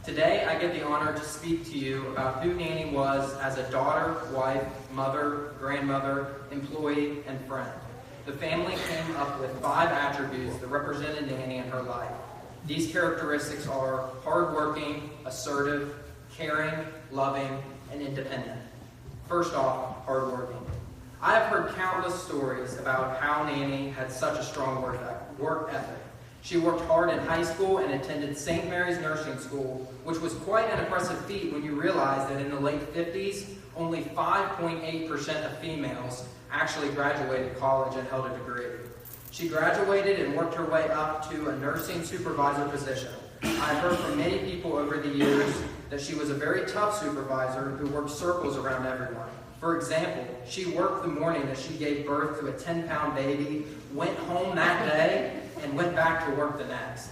Today, I get the honor to speak to you about who Nanny was as a daughter, wife, mother, grandmother, employee, and friend. The family came up with 5 attributes that represented Nanny in her life. These characteristics are hardworking, assertive, caring, loving, and independent. First off, hardworking. I have heard countless stories about how Nanny had such a strong work ethic. She worked hard in high school and attended St. Mary's Nursing School, which was quite an impressive feat when you realize that in the late 50s, only 5.8% of females actually graduated college and held a degree. She graduated and worked her way up to a nursing supervisor position. I've heard from many people over the years that she was a very tough supervisor who worked circles around everyone. For example, she worked the morning that she gave birth to a 10-pound baby, went home that day, and went back to work the next.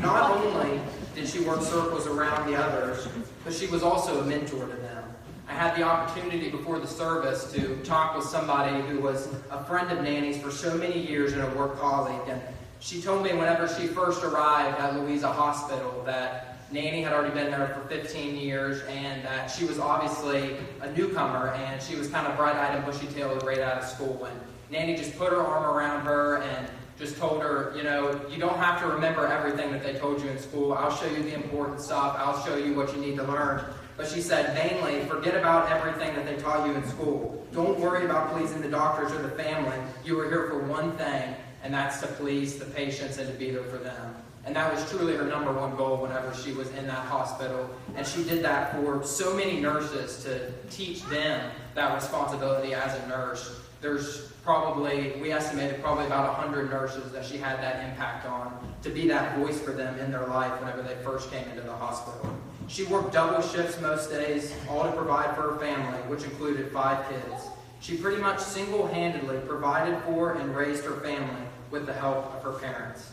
Not only did she work circles around the others, but she was also a mentor to them. I had the opportunity before the service to talk with somebody who was a friend of Nanny's for so many years and a work colleague, and she told me whenever she first arrived at Louisa Hospital that Nanny had already been there for 15 years and that she was obviously a newcomer and she was kind of bright-eyed and bushy-tailed right out of school. And Nanny just put her arm around her and just told her, you know, you don't have to remember everything that they told you in school. I'll show you the important stuff. I'll show you what you need to learn. But she said, mainly, forget about everything that they taught you in school. Don't worry about pleasing the doctors or the family. You were here for one thing, and that's to please the patients and to be there for them. And that was truly her number one goal whenever she was in that hospital. And she did that for so many nurses to teach them that responsibility as a nurse. There's probably, we estimated probably about 100 nurses that she had that impact on to be that voice for them in their life whenever they first came into the hospital. She worked double shifts most days, all to provide for her family, which included 5 kids. She pretty much single-handedly provided for and raised her family with the help of her parents.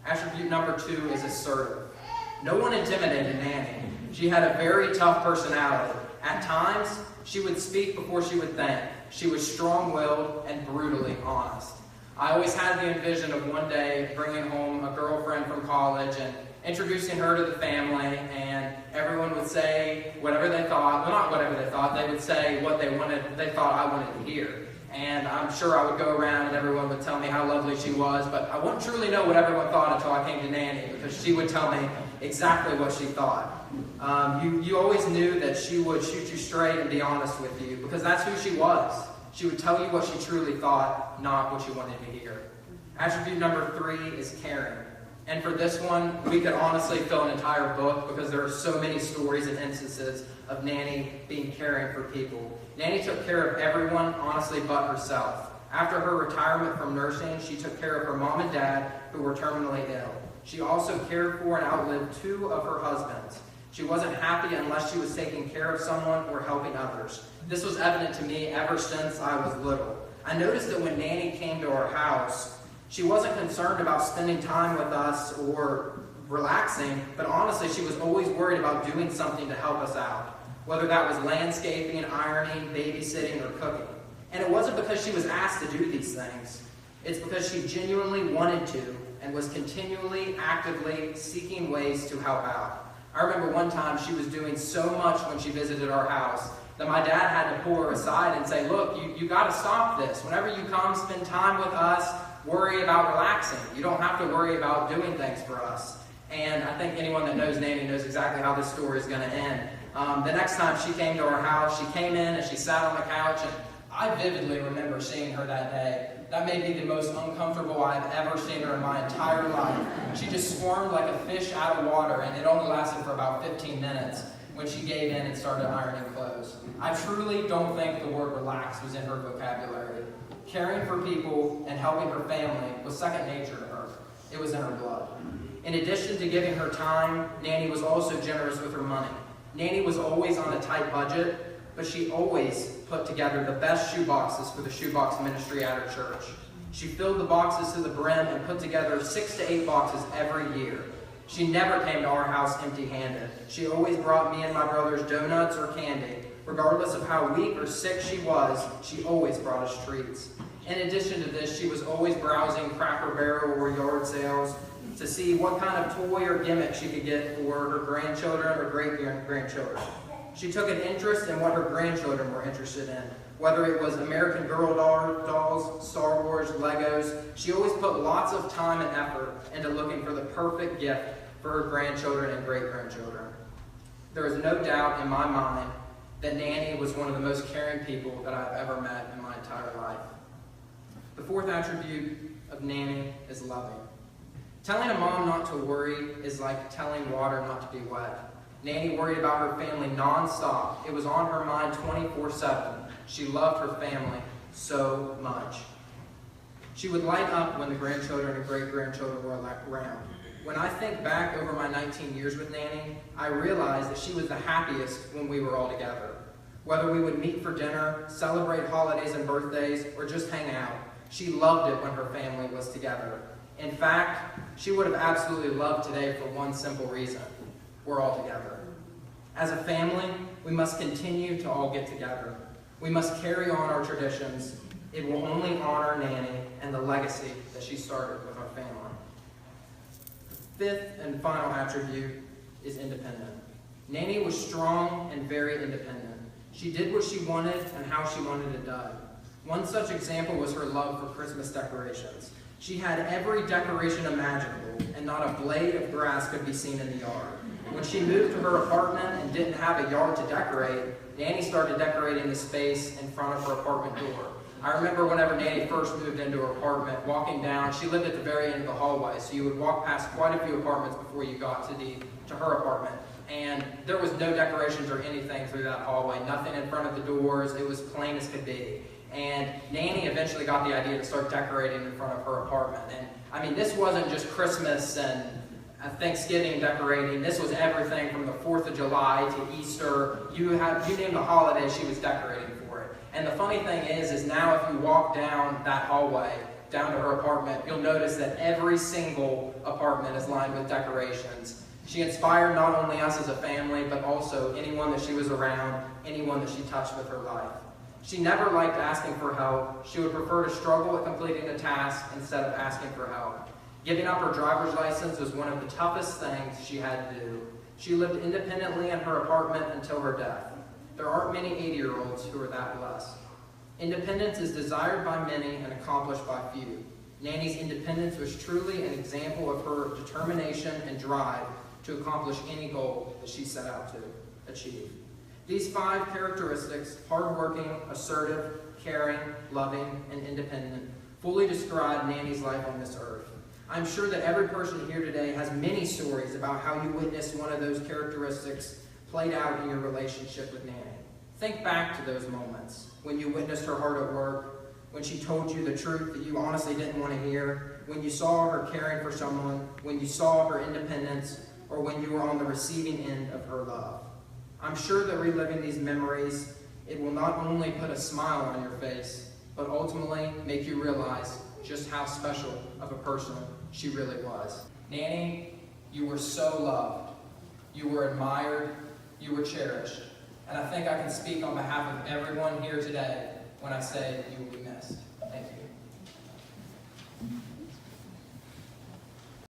Attribute number 2 is assertive. No one intimidated Nanny. She had a very tough personality. At times, she would speak before she would think. She was strong-willed and brutally honest. I always had the envision of one day bringing home a girlfriend from college and introducing her to the family, and everyone would say whatever they thought. Well, not whatever they thought. They would say what they thought I wanted to hear. And I'm sure I would go around and everyone would tell me how lovely she was, but I wouldn't truly know what everyone thought until I came to Nanny, because she would tell me exactly what she thought. You always knew that she would shoot you straight and be honest with you, because that's who she was. She would tell you what she truly thought, not what you wanted to hear. Attribute number 3 is caring. And for this one, we could honestly fill an entire book because there are so many stories and instances of Nanny being caring for people. Nanny took care of everyone, honestly, but herself. After her retirement from nursing, she took care of her mom and dad, who were terminally ill. She also cared for and outlived 2 of her husbands. She wasn't happy unless she was taking care of someone or helping others. This was evident to me ever since I was little. I noticed that when Nanny came to our house, she wasn't concerned about spending time with us or relaxing, but honestly, she was always worried about doing something to help us out, whether that was landscaping, ironing, babysitting, or cooking. And it wasn't because she was asked to do these things. It's because she genuinely wanted to and was continually, actively seeking ways to help out. I remember one time she was doing so much when she visited our house that my dad had to pull her aside and say, look, you got to stop this. Whenever you come, spend time with us, worry about relaxing. You don't have to worry about doing things for us. And I think anyone that knows Nanny knows exactly how this story is going to end. The next time she came to our house, she came in and she sat on the couch, and I vividly remember seeing her that day. That may be the most uncomfortable I've ever seen her in my entire life. She just squirmed like a fish out of water, and it only lasted for about 15 minutes when she gave in and started ironing clothes. I truly don't think the word relax was in her vocabulary. Caring for people and helping her family was second nature to her. It was in her blood. In addition to giving her time, Nanny was also generous with her money. Nanny was always on a tight budget, but she always put together the best shoe boxes for the shoebox ministry at her church. She filled the boxes to the brim and put together 6 to 8 boxes every year. She never came to our house empty-handed. She always brought me and my brothers donuts or candy. Regardless of how weak or sick she was, she always brought us treats. In addition to this, she was always browsing Cracker Barrel or yard sales, to see what kind of toy or gimmick she could get for her grandchildren or great-grandchildren. She took an interest in what her grandchildren were interested in, whether it was American Girl dolls, Star Wars, Legos. She always put lots of time and effort into looking for the perfect gift for her grandchildren and great-grandchildren. There is no doubt in my mind that Nanny was one of the most caring people that I've ever met in my entire life. The fourth attribute of Nanny is loving. Telling a mom not to worry is like telling water not to be wet. Nanny worried about her family nonstop. It was on her mind 24/7. She loved her family so much. She would light up when the grandchildren and great-grandchildren were around. When I think back over my 19 years with Nanny, I realize that she was the happiest when we were all together. Whether we would meet for dinner, celebrate holidays and birthdays, or just hang out, she loved it when her family was together. In fact, she would have absolutely loved today for one simple reason. We're all together. As a family, we must continue to all get together. We must carry on our traditions. It will only honor Nanny and the legacy that she started with our family. The fifth and final attribute is independent. Nanny was strong and very independent. She did what she wanted and how she wanted it done. One such example was her love for Christmas decorations. She had every decoration imaginable, and not a blade of grass could be seen in the yard. When she moved to her apartment and didn't have a yard to decorate, Nanny started decorating the space in front of her apartment door. I remember whenever Nanny first moved into her apartment, walking down, she lived at the very end of the hallway, so you would walk past quite a few apartments before you got to her apartment. And there was no decorations or anything through that hallway, nothing in front of the doors. It was plain as could be. And Nanny eventually got the idea to start decorating in front of her apartment. And I mean, this wasn't just Christmas and Thanksgiving decorating. This was everything from the 4th of July to Easter. You name the holiday, she was decorating for it. And the funny thing is now if you walk down that hallway, down to her apartment, you'll notice that every single apartment is lined with decorations. She inspired not only us as a family, but also anyone that she was around, anyone that she touched with her life. She never liked asking for help. She would prefer to struggle at completing a task instead of asking for help. Giving up her driver's license was one of the toughest things she had to do. She lived independently in her apartment until her death. There aren't many 80-year-olds who are that blessed. Independence is desired by many and accomplished by few. Nanny's independence was truly an example of her determination and drive to accomplish any goal that she set out to achieve. These 5 characteristics, hardworking, assertive, caring, loving, and independent, fully describe Nanny's life on this earth. I'm sure that every person here today has many stories about how you witnessed one of those characteristics played out in your relationship with Nanny. Think back to those moments when you witnessed her hard at work, when she told you the truth that you honestly didn't want to hear, when you saw her caring for someone, when you saw her independence, or when you were on the receiving end of her love. I'm sure that reliving these memories, it will not only put a smile on your face, but ultimately make you realize just how special of a person she really was. Nanny, you were so loved. You were admired. You were cherished. And I think I can speak on behalf of everyone here today when I say you will be missed. Thank you.